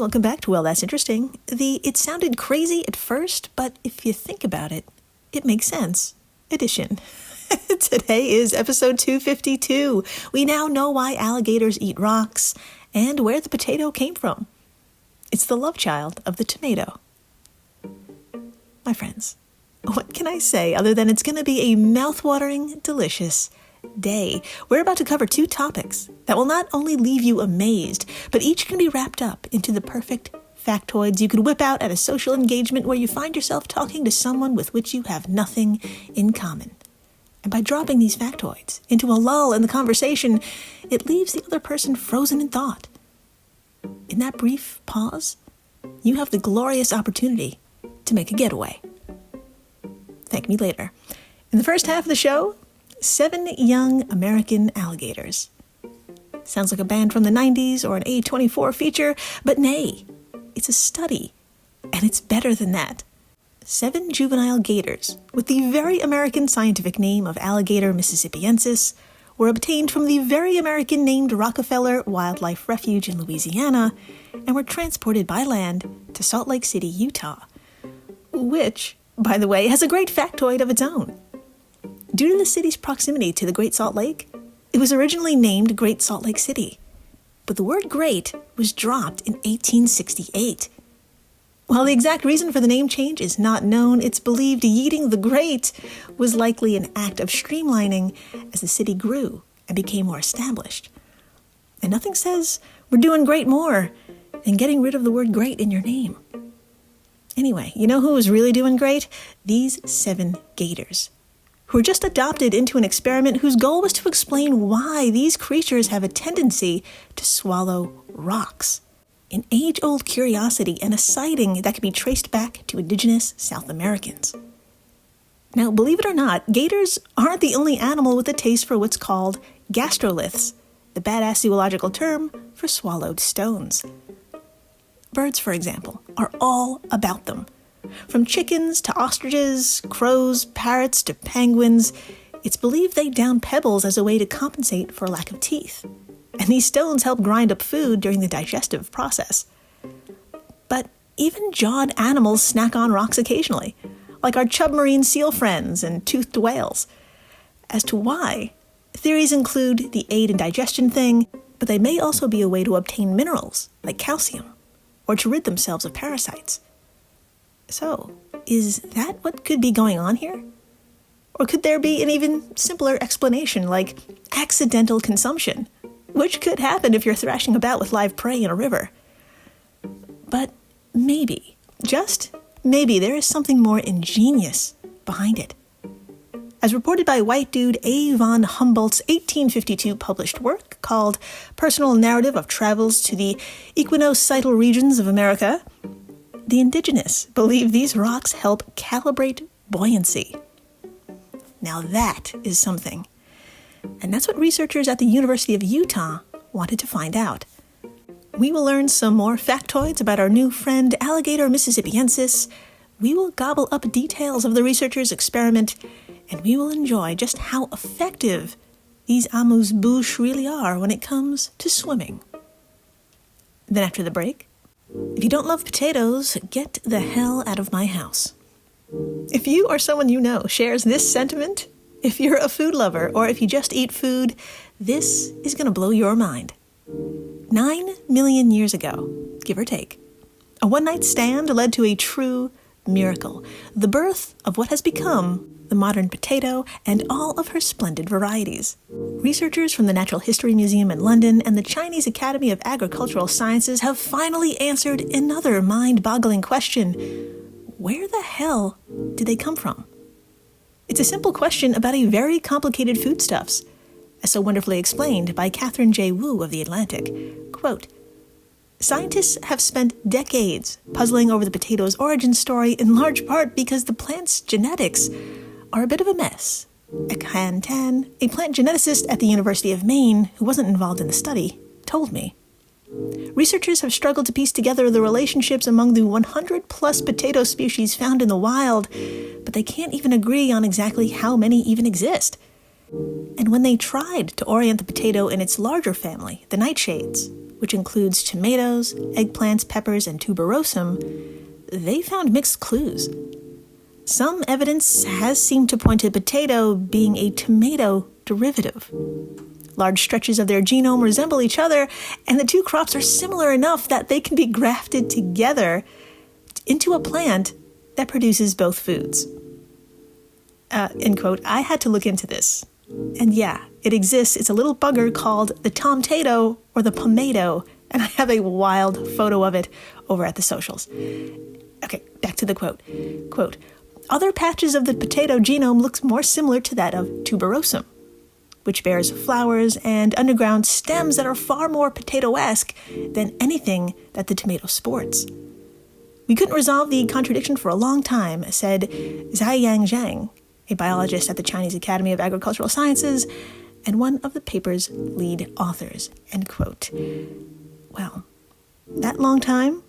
Welcome back to Well, That's Interesting. It sounded crazy at first, but if you think about it, it makes sense edition. Today is episode 252. We now know why alligators eat rocks and where the potato came from. It's the love child of the tomato. My friends, what can I say other than it's going to be a mouth-watering, delicious day. We're about to cover two topics that will not only leave you amazed, but each can be wrapped up into the perfect factoids you could whip out at a social engagement where you find yourself talking to someone with which you have nothing in common. And by dropping these factoids into a lull in the conversation, it leaves the other person frozen in thought. In that brief pause, you have the glorious opportunity to make a getaway. Thank me later. In the first half of the show, 7 young American alligators. Sounds like a band from the 90s or an A24 feature, but nay, it's a study, and it's better than that. 7 juvenile gators, with the very American scientific name of Alligator mississippiensis, were obtained from the very American named Rockefeller Wildlife Refuge in Louisiana, and were transported by land to Salt Lake City, Utah, which, by the way, has a great factoid of its own. Due to the city's proximity to the Great Salt Lake, it was originally named Great Salt Lake City, but the word great was dropped in 1868. While the exact reason for the name change is not known, it's believed yeeting the great was likely an act of streamlining as the city grew and became more established. And nothing says we're doing great more than getting rid of the word great in your name. Anyway, you know who was really doing great? These 7 gators, who were just adopted into an experiment whose goal was to explain why these creatures have a tendency to swallow rocks. An age-old curiosity and a sighting that can be traced back to indigenous South Americans. Now, believe it or not, gators aren't the only animal with a taste for what's called gastroliths, the badass zoological term for swallowed stones. Birds, for example, are all about them. From chickens to ostriches, crows, parrots to penguins, it's believed they down pebbles as a way to compensate for a lack of teeth. And these stones help grind up food during the digestive process. But even jawed animals snack on rocks occasionally, like our chubmarine seal friends and toothed whales. As to why, theories include the aid in digestion thing, but they may also be a way to obtain minerals, like calcium, or to rid themselves of parasites. So, is that what could be going on here? Or could there be an even simpler explanation, like accidental consumption, which could happen if you're thrashing about with live prey in a river? But maybe, just maybe, there is something more ingenious behind it. As reported by white dude A. von Humboldt's 1852 published work called Personal Narrative of Travels to the Equinocidal Regions of America, the indigenous believe these rocks help calibrate buoyancy. Now that is something. And that's what researchers at the University of Utah wanted to find out. We will learn some more factoids about our new friend Alligator mississippiensis. We will gobble up details of the researchers' experiment, and we will enjoy just how effective these amuse-bouche really are when it comes to swimming. Then after the break, if you don't love potatoes, get the hell out of my house. If you or someone you know shares this sentiment, if you're a food lover or if you just eat food, this is going to blow your mind. 9 million years ago, give or take, a one-night stand led to a true miracle, the birth of what has become the modern potato and all of her splendid varieties. Researchers from the Natural History Museum in London and the Chinese Academy of Agricultural Sciences have finally answered another mind-boggling question. Where the hell did they come from? It's a simple question about a very complicated foodstuffs, as so wonderfully explained by Catherine J. Wu of The Atlantic. Quote, scientists have spent decades puzzling over the potato's origin story in large part because the plant's genetics are a bit of a mess. Ek Han Tan, a plant geneticist at the University of Maine who wasn't involved in the study, told me. Researchers have struggled to piece together the relationships among the 100-plus potato species found in the wild, but they can't even agree on exactly how many even exist. And when they tried to orient the potato in its larger family, the nightshades, which includes tomatoes, eggplants, peppers, and tuberosum, they found mixed clues. Some evidence has seemed to point to potato being a tomato derivative. Large stretches of their genome resemble each other, and the two crops are similar enough that they can be grafted together into a plant that produces both foods. End quote. I had to look into this. And yeah, it exists. It's a little bugger called the tomtato or the pomato, and I have a wild photo of it over at the socials. Okay, back to the quote. Quote, other patches of the potato genome looks more similar to that of tuberosum, which bears flowers and underground stems that are far more potato-esque than anything that the tomato sports. We couldn't resolve the contradiction for a long time, said Ziyang Zhang, a biologist at the Chinese Academy of Agricultural Sciences and one of the paper's lead authors, end quote. Well, that long time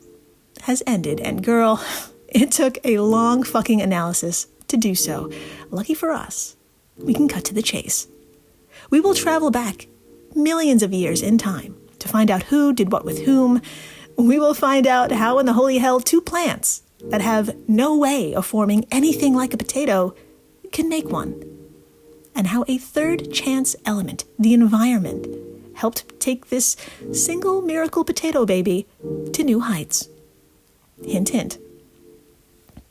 has ended, and girl, it took a long fucking analysis to do so. Lucky for us, we can cut to the chase. We will travel back millions of years in time to find out who did what with whom. We will find out how in the holy hell two plants that have no way of forming anything like a potato can make one, and how a third chance element, the environment, helped take this single miracle potato baby to new heights. Hint, hint.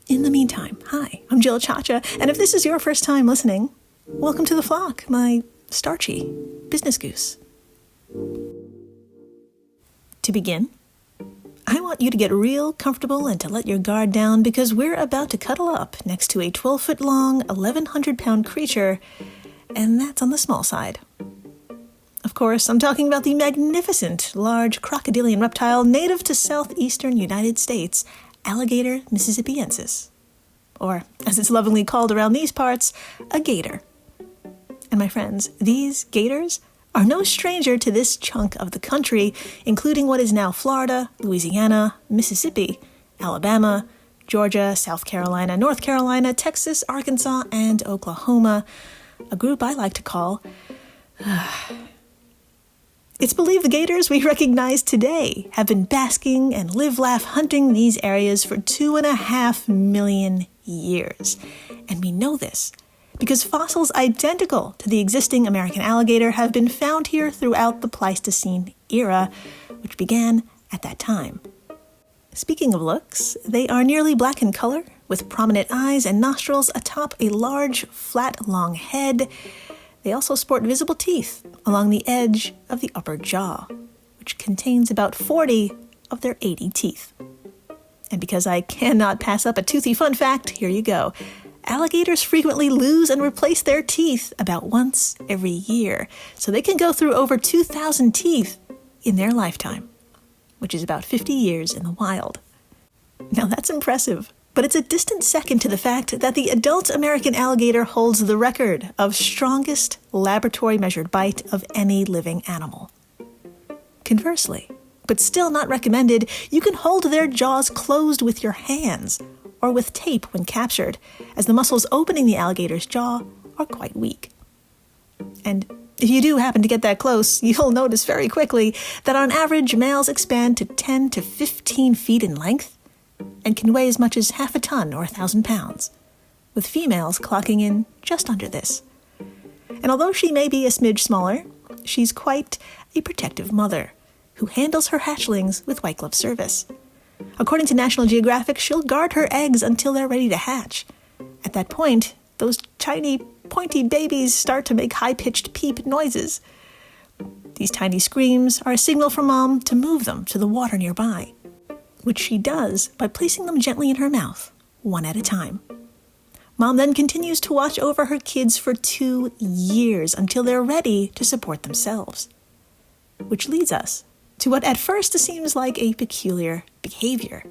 In the meantime, hi, I'm Jill Chacha, and if this is your first time listening, welcome to the flock, my starchy business goose. To begin, I want you to get real comfortable and to let your guard down because we're about to cuddle up next to a 12-foot-long, 1,100-pound creature, and that's on the small side. Of course, I'm talking about the magnificent, large crocodilian reptile native to southeastern United States, Alligator mississippiensis, or, as it's lovingly called around these parts, a gator. And my friends, these gators are no stranger to this chunk of the country, including what is now Florida, Louisiana, Mississippi, Alabama, Georgia, South Carolina, North Carolina, Texas, Arkansas, and Oklahoma, a group I like to call... It's believed the gators we recognize today have been basking and live-laugh hunting these areas for 2.5 million years. And we know this because fossils identical to the existing American alligator have been found here throughout the Pleistocene era, which began at that time. Speaking of looks, they are nearly black in color, with prominent eyes and nostrils atop a large, flat, long head. They also sport visible teeth along the edge of the upper jaw, which contains about 40 of their 80 teeth. And because I cannot pass up a toothy fun fact, here you go. Alligators frequently lose and replace their teeth about once every year, so they can go through over 2,000 teeth in their lifetime, which is about 50 years in the wild. Now that's impressive, but it's a distant second to the fact that the adult American alligator holds the record of strongest laboratory-measured bite of any living animal. Conversely, but still not recommended, you can hold their jaws closed with your hands or with tape when captured, as the muscles opening the alligator's jaw are quite weak. And if you do happen to get that close, you'll notice very quickly that on average, males expand to 10 to 15 feet in length and can weigh as much as half a ton or 1,000 pounds, with females clocking in just under this. And although she may be a smidge smaller, she's quite a protective mother who handles her hatchlings with white glove service. According to National Geographic, she'll guard her eggs until they're ready to hatch. At that point, those tiny, pointy babies start to make high-pitched peep noises. These tiny screams are a signal for Mom to move them to the water nearby, which she does by placing them gently in her mouth, one at a time. Mom then continues to watch over her kids for 2 years until they're ready to support themselves. Which leads us to what at first seems like a peculiar behavior.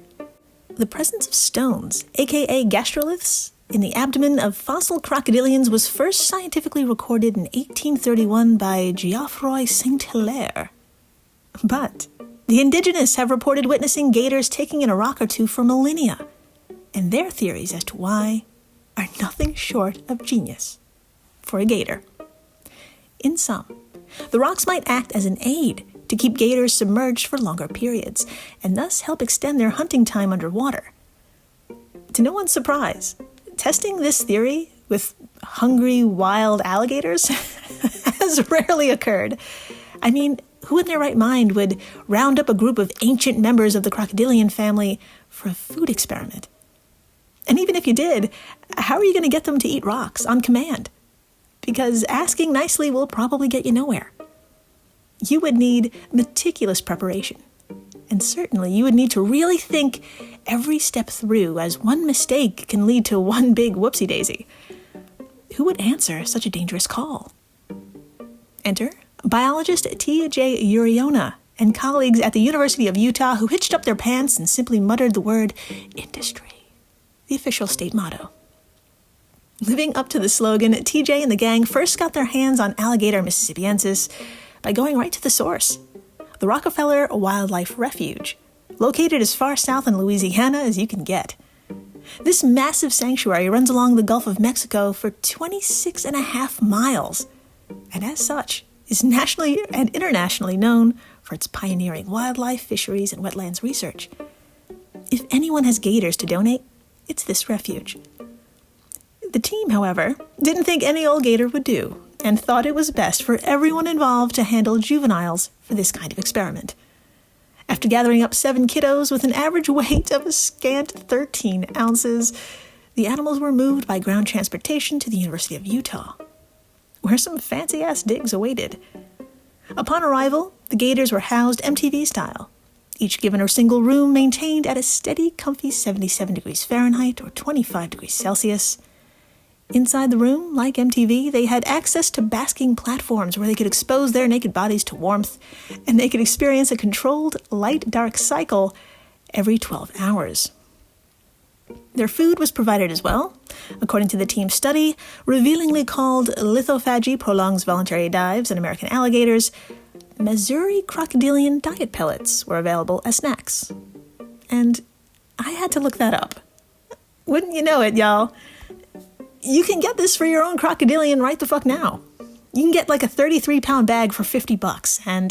The presence of stones, aka gastroliths, in the abdomen of fossil crocodilians was first scientifically recorded in 1831 by Geoffroy Saint-Hilaire. But the indigenous have reported witnessing gators taking in a rock or two for millennia, and their theories as to why are nothing short of genius for a gator. In sum, the rocks might act as an aid to keep gators submerged for longer periods, and thus help extend their hunting time underwater. To no one's surprise, testing this theory with hungry, wild alligators has rarely occurred. I mean, who in their right mind would round up a group of ancient members of the crocodilian family for a food experiment? And even if you did, how are you going to get them to eat rocks on command? Because asking nicely will probably get you nowhere. You would need meticulous preparation. And certainly you would need to really think every step through, as one mistake can lead to one big whoopsie-daisy. Who would answer such a dangerous call? Enter biologist T.J. Uriona and colleagues at the University of Utah who hitched up their pants and simply muttered the word industry, the official state motto. Living up to the slogan, TJ and the gang first got their hands on Alligator mississippiensis by going right to the source, the Rockefeller Wildlife Refuge, located as far south in Louisiana as you can get. This massive sanctuary runs along the Gulf of Mexico for 26.5 miles, and as such, is nationally and internationally known for its pioneering wildlife, fisheries, and wetlands research. If anyone has gators to donate, it's this refuge. The team, however, didn't think any old gator would do, and thought it was best for everyone involved to handle juveniles for this kind of experiment. After gathering up 7 kiddos with an average weight of a scant 13 ounces, the animals were moved by ground transportation to the University of Utah, where some fancy-ass digs awaited. Upon arrival, the gators were housed MTV style, each given a single room maintained at a steady, comfy 77 degrees Fahrenheit or 25 degrees Celsius. Inside the room, like MTV, they had access to basking platforms where they could expose their naked bodies to warmth, and they could experience a controlled light-dark cycle every 12 hours. Their food was provided as well, according to the team's study, revealingly called Lithophagy Prolongs Voluntary Dives in American Alligators. Missouri crocodilian diet pellets were available as snacks. And I had to look that up. Wouldn't you know it, y'all? You can get this for your own crocodilian right the fuck now. You can get like a 33-pound bag for $50, and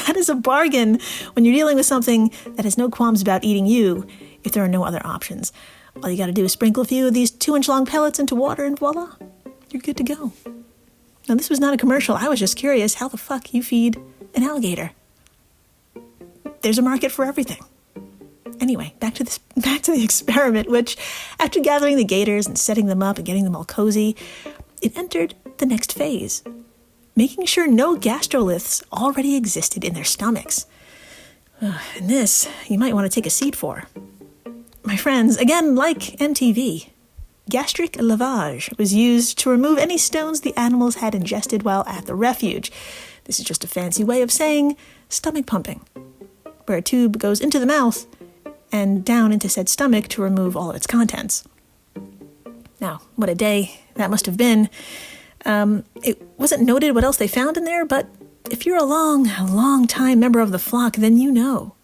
that is a bargain when you're dealing with something that has no qualms about eating you if there are no other options. All you gotta do is sprinkle a few of these 2-inch-long pellets into water and voila, you're good to go. Now, this was not a commercial. I was just curious how the fuck you feed an alligator. There's a market for everything. Anyway, back to the experiment, which, after gathering the gators and setting them up and getting them all cozy, it entered the next phase, making sure no gastroliths already existed in their stomachs. And this, you might want to take a seat for. My friends, again, like MTV, gastric lavage was used to remove any stones the animals had ingested while at the refuge. This is just a fancy way of saying stomach pumping, where a tube goes into the mouth and down into said stomach to remove all of its contents. Now, what a day that must have been. It wasn't noted what else they found in there, but if you're a long-time member of the flock, then you know.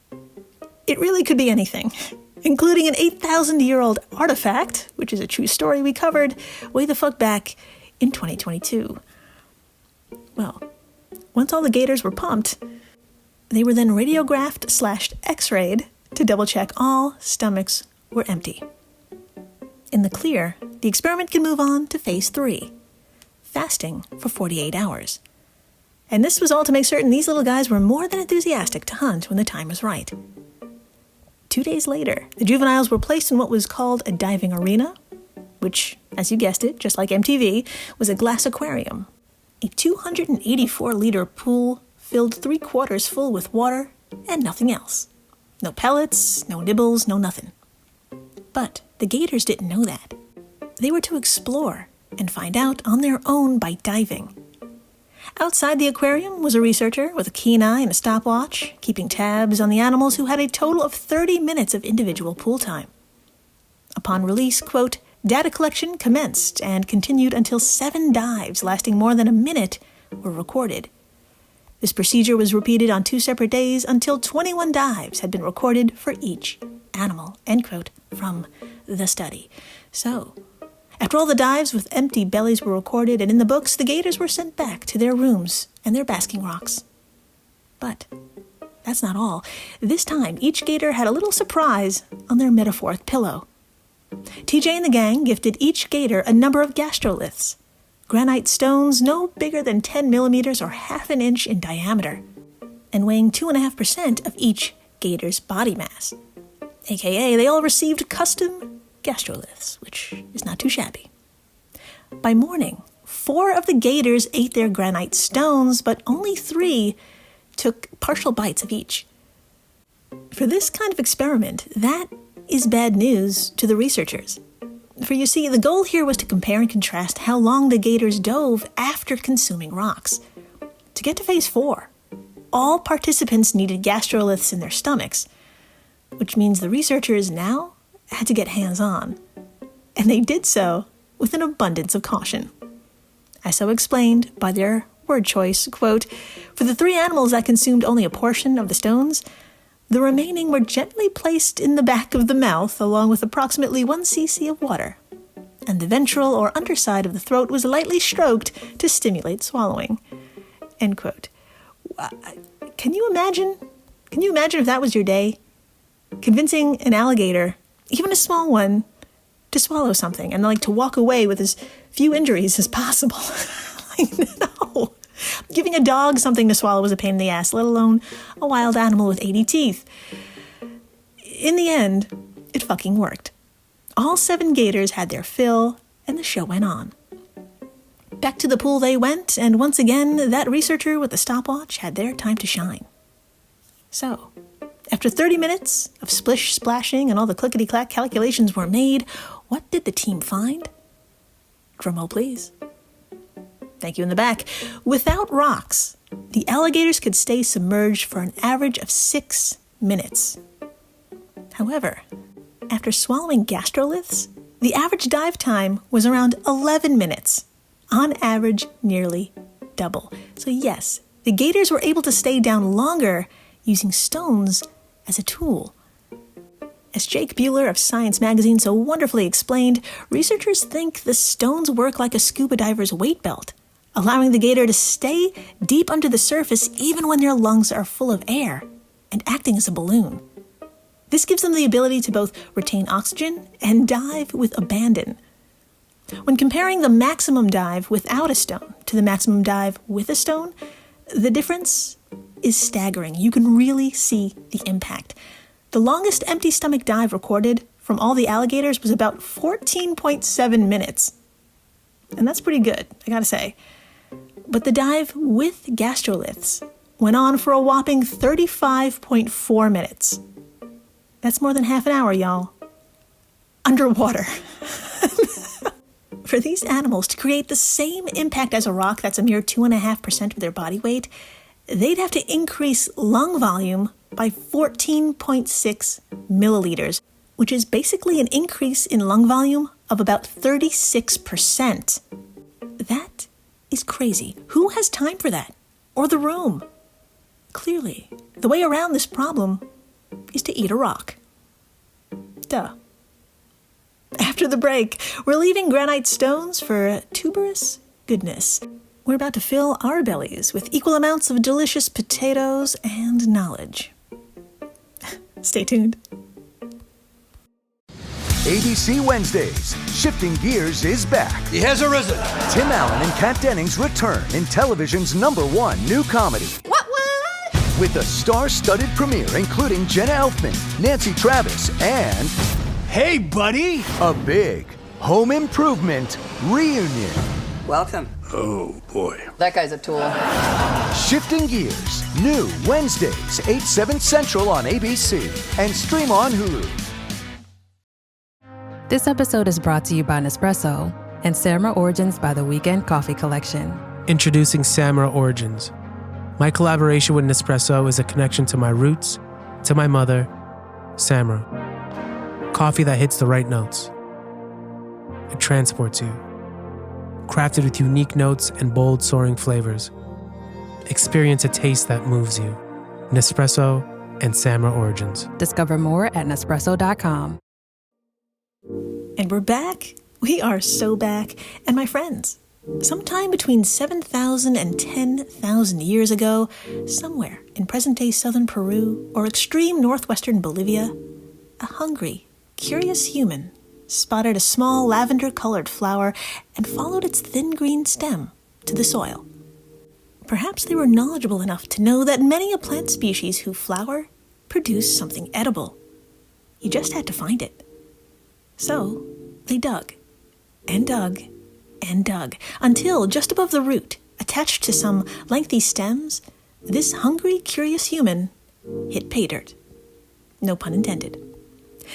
It really could be anything, including an 8,000-year-old artifact, which is a true story we covered way the fuck back in 2022. Well, once all the gators were pumped, they were then radiographed/x-rayed to double-check all stomachs were empty. In the clear, the experiment can move on to phase 3, fasting for 48 hours. And this was all to make certain these little guys were more than enthusiastic to hunt when the time was right. 2 days later, the juveniles were placed in what was called a diving arena, which, as you guessed it, just like MTV, was a glass aquarium. A 284-liter pool filled 3/4 full with water and nothing else. No pellets, no nibbles, no nothing. But the gators didn't know that. They were to explore and find out on their own by diving. Outside the aquarium was a researcher with a keen eye and a stopwatch, keeping tabs on the animals who had a total of 30 minutes of individual pool time. Upon release, quote, data collection commenced and continued until 7 dives lasting more than a minute were recorded. This procedure was repeated on 2 separate days until 21 dives had been recorded for each animal, end quote, from the study. So, after all the dives with empty bellies were recorded and in the books, the gators were sent back to their rooms and their basking rocks. But that's not all. This time, each gator had a little surprise on their metaphoric pillow. TJ and the gang gifted each gator a number of gastroliths, granite stones no bigger than 10 millimeters or half an inch in diameter, and weighing 2.5% of each gator's body mass. AKA, they all received custom gastroliths, which is not too shabby. By morning, 4 of the gators ate their granite stones, but only 3 took partial bites of each. For this kind of experiment, that is bad news to the researchers. For you see, the goal here was to compare and contrast how long the gators dove after consuming rocks. To get to phase 4, all participants needed gastroliths in their stomachs, which means the researchers now had to get hands-on. And they did so with an abundance of caution. As so explained by their word choice, quote, "For the 3 animals that consumed only a portion of the stones, the remaining were gently placed in the back of the mouth along with approximately 1 cc of water, and the ventral or underside of the throat was lightly stroked to stimulate swallowing." End quote. Can you imagine if that was your day? Convincing an alligator, even a small one, to swallow something and to walk away with as few injuries as possible. No. Giving a dog something to swallow was a pain in the ass, let alone a wild animal with 80 teeth. In the end, it fucking worked. All 7 gators had their fill, and the show went on. Back to the pool they went, and once again, that researcher with the stopwatch had their time to shine. So, after 30 minutes of splish-splashing and all the clickety-clack calculations were made, what did the team find? Drumroll, please. Thank you in the back. Without rocks, the alligators could stay submerged for an average of 6 minutes. However, after swallowing gastroliths, the average dive time was around 11 minutes. On average, nearly double. So yes, the gators were able to stay down longer using stones as a tool. As Jake Buehler of Science Magazine so wonderfully explained, researchers think the stones work like a scuba diver's weight belt, allowing the gator to stay deep under the surface even when their lungs are full of air and acting as a balloon. This gives them the ability to both retain oxygen and dive with abandon. When comparing the maximum dive without a stone to the maximum dive with a stone, the difference is staggering. You can really see the impact. The longest empty stomach dive recorded from all the alligators was about 14.7 minutes. And that's pretty good, I gotta say. But the dive with gastroliths went on for a whopping 35.4 minutes. That's more than half an hour, y'all. Underwater. For these animals to create the same impact as a rock that's a mere 2.5% of their body weight, they'd have to increase lung volume by 14.6 milliliters, which is basically an increase in lung volume of about 36%. That is crazy. Who has time for that? Or the room? Clearly, the way around this problem is to eat a rock. Duh. After the break, we're leaving granite stones for tuberous goodness. We're about to fill our bellies with equal amounts of delicious potatoes and knowledge. Stay tuned. ABC Wednesdays. Shifting Gears is back. He has arisen. Tim Allen and Kat Dennings return in television's #1 new comedy. What? With a star-studded premiere including Jenna Elfman, Nancy Travis, and Hey, buddy. a big home improvement reunion. Welcome. Oh, boy. That guy's a tool. Shifting Gears. New Wednesdays, 8/7 Central on ABC and stream on Hulu. This episode is brought to you by Nespresso and Samra Origins by the Weekend Coffee Collection. Introducing Samra Origins. My collaboration with Nespresso is a connection to my roots, to my mother, Samra. Coffee that hits the right notes. It transports you. Crafted with unique notes and bold, soaring flavors. Experience a taste that moves you. Nespresso and Samra Origins. Discover more at Nespresso.com. And we're back. We are so back. And my friends, Sometime between 7,000 and 10,000 years ago, somewhere in present-day southern Peru or extreme northwestern Bolivia, a hungry, curious human spotted a small lavender-colored flower and followed its thin green stem to the soil. Perhaps they were knowledgeable enough to know that many a plant species who flower produce something edible. You just had to find it. So they dug and dug and dug until just above the root, attached to some lengthy stems, this hungry, curious human hit pay dirt. No pun intended.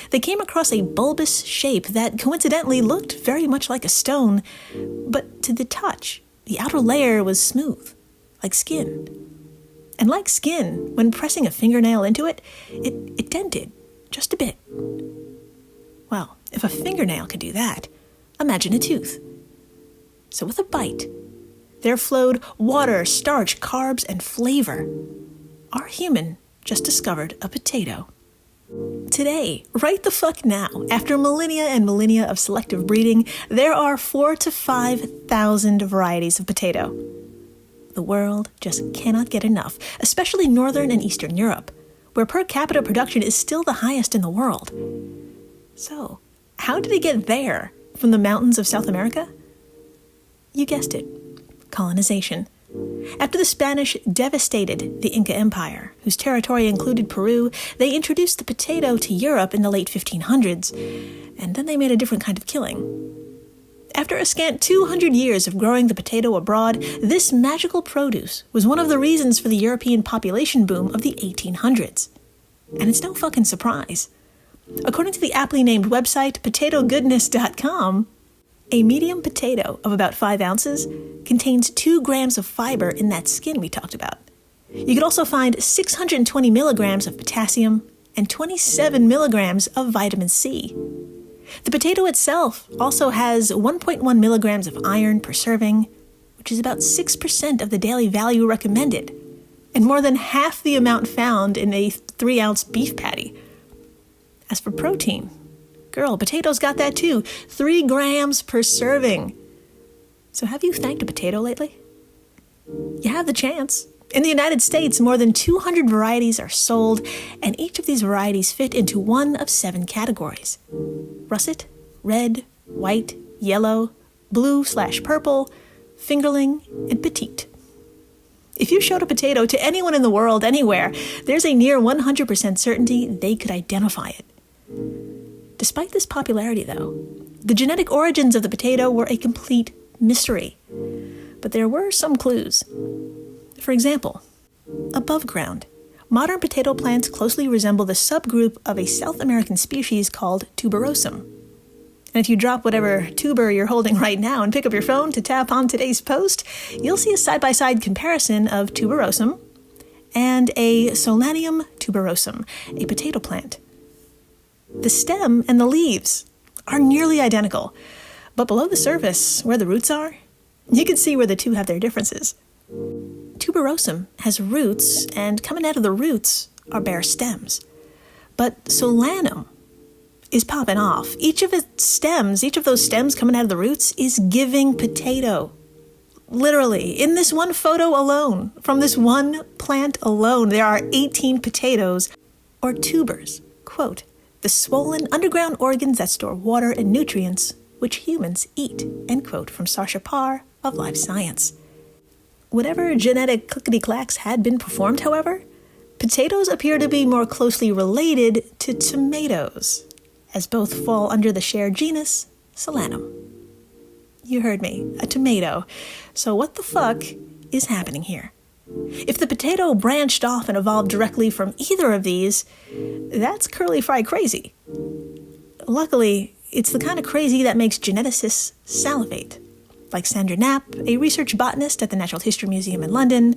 They came across a bulbous shape that coincidentally looked very much like a stone, but to the touch, the outer layer was smooth, like skin. And like skin, when pressing a fingernail into it, it dented just a bit. Well, if a fingernail could do that, imagine a tooth. So with a bite, there flowed water, starch, carbs, and flavor. Our human just discovered a potato. Today, right the fuck now, after millennia and millennia of selective breeding, there are 4,000 to 5,000 varieties of potato. The world just cannot get enough, especially Northern and Eastern Europe, where per capita production is still the highest in the world. So, how did it get there from the mountains of South America? You guessed it, colonization. After the Spanish devastated the Inca Empire, whose territory included Peru, they introduced the potato to Europe in the late 1500s, and then they made a different kind of killing. After a scant 200 years of growing the potato abroad, this magical produce was one of the reasons for the European population boom of the 1800s. And it's no fucking surprise. According to the aptly named website potatogoodness.com, a medium potato of about 5 ounces contains 2 grams of fiber in that skin we talked about. You could also find 620 milligrams of potassium and 27 milligrams of vitamin C. The potato itself also has 1.1 milligrams of iron per serving, which is about 6% of the daily value recommended, and more than half the amount found in a 3-ounce beef patty. As for protein, girl, potatoes got that too, 3 grams per serving. So have you thanked a potato lately? You have the chance. In the United States, more than 200 varieties are sold, and each of these varieties fit into one of 7 categories: russet, red, white, yellow, blue/purple, fingerling, and petite. If you showed a potato to anyone in the world anywhere, there's a near 100% certainty they could identify it. Despite this popularity, though, the genetic origins of the potato were a complete mystery. But there were some clues. For example, above ground, modern potato plants closely resemble the subgroup of a South American species called tuberosum. And if you drop whatever tuber you're holding right now and pick up your phone to tap on today's post, you'll see a side-by-side comparison of tuberosum and a Solanium tuberosum, a potato plant. The stem and the leaves are nearly identical, but below the surface, where the roots are, you can see where the two have their differences. Tuberosum has roots, and coming out of the roots are bare stems. But Solanum is popping off. Each of those stems coming out of the roots is giving potato. Literally, in this one photo alone, from this one plant alone, there are 18 potatoes, or tubers. Quote, the swollen underground organs that store water and nutrients, which humans eat, end quote, from Sarsha Parr of Life Science. Whatever genetic clickety-clacks had been performed, however, potatoes appear to be more closely related to tomatoes, as both fall under the shared genus Solanum. You heard me, a tomato. So what the fuck is happening here? If the potato branched off and evolved directly from either of these, that's curly-fried crazy. Luckily, it's the kind of crazy that makes geneticists salivate, like Sandra Knapp, a research botanist at the Natural History Museum in London,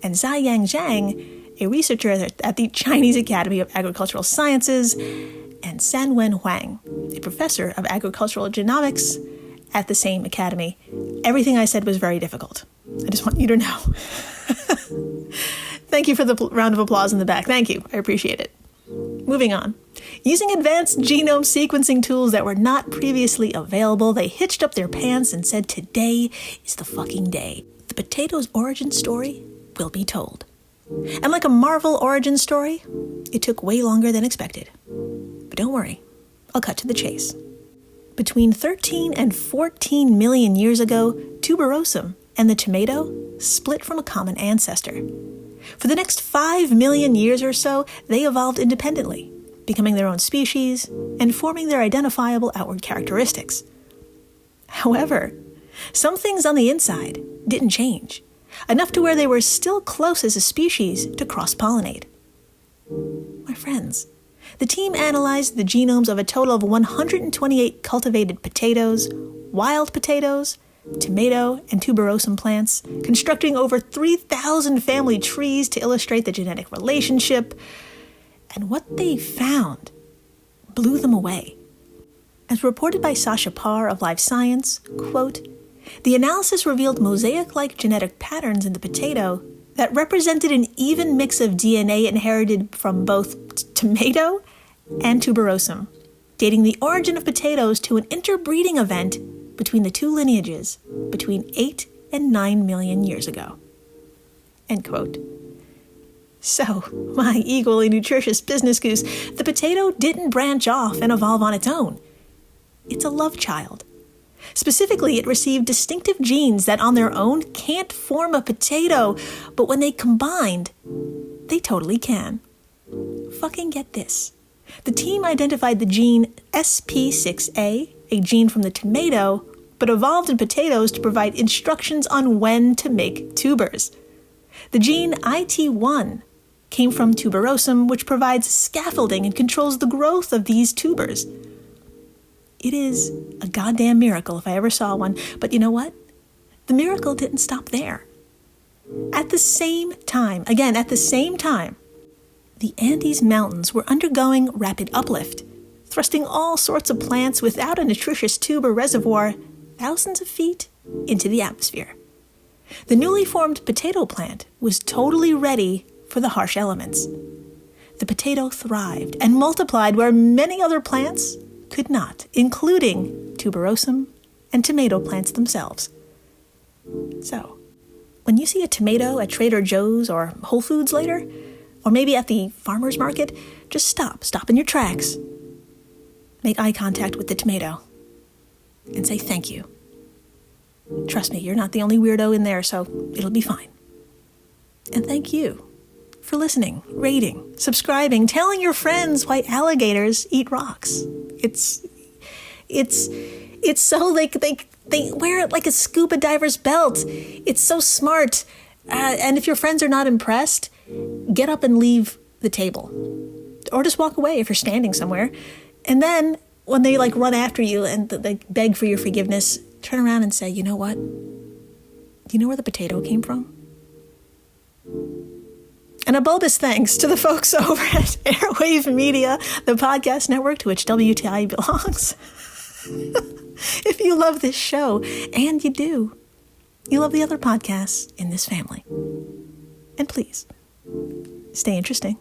and Ziyang Zhang, a researcher at the Chinese Academy of Agricultural Sciences, and Sanwen Huang, a professor of agricultural genomics at the same academy. Everything I said was very difficult. I just want you to know. Thank you for the round of applause in the back. Thank you. I appreciate it. Moving on. Using advanced genome sequencing tools that were not previously available, they hitched up their pants and said, today is the fucking day. The potato's origin story will be told. And like a Marvel origin story, it took way longer than expected. But don't worry, I'll cut to the chase. Between 13 and 14 million years ago, tuberosum and the tomato split from a common ancestor. For the next 5 million years or so, they evolved independently, becoming their own species and forming their identifiable outward characteristics. However, some things on the inside didn't change, enough to where they were still close as a species to cross-pollinate. My friends, the team analyzed the genomes of a total of 128 cultivated potatoes, wild potatoes, tomato, and tuberosum plants, constructing over 3,000 family trees to illustrate the genetic relationship, and what they found blew them away. As reported by Sasha Parr of Live Science, quote, the analysis revealed mosaic-like genetic patterns in the potato that represented an even mix of DNA inherited from both tomato and tuberosum, dating the origin of potatoes to an interbreeding event between the two lineages between 8 and 9 million years ago. End quote. So, my equally nutritious business goose, the potato didn't branch off and evolve on its own. It's a love child. Specifically, it received distinctive genes that on their own can't form a potato, but when they combined, they totally can. Fucking get this. The team identified the gene SP6A, a gene from the tomato, but evolved in potatoes to provide instructions on when to make tubers. The gene IT1 came from tuberosum, which provides scaffolding and controls the growth of these tubers. It is a goddamn miracle if I ever saw one, but you know what? The miracle didn't stop there. At the same time, the Andes Mountains were undergoing rapid uplift, thrusting all sorts of plants without a nutritious tube or reservoir thousands of feet into the atmosphere. The newly formed potato plant was totally ready for the harsh elements. The potato thrived and multiplied where many other plants could not, including tuberosum and tomato plants themselves. So, when you see a tomato at Trader Joe's or Whole Foods later, or maybe at the farmer's market, just stop in your tracks. Make eye contact with the tomato and say thank you. Trust me, you're not the only weirdo in there, so it'll be fine. And thank you for listening, rating, subscribing, telling your friends why alligators eat rocks. It's so like they wear it like a scuba diver's belt. It's so smart. And if your friends are not impressed, get up and leave the table. Or just walk away if you're standing somewhere. And then when they run after you and they beg for your forgiveness, turn around and say, you know what? You know where the potato came from? And a bulbous thanks to the folks over at Airwave Media, the podcast network to which WTI belongs. If you love this show, and you do, you love the other podcasts in this family. And please, stay interesting.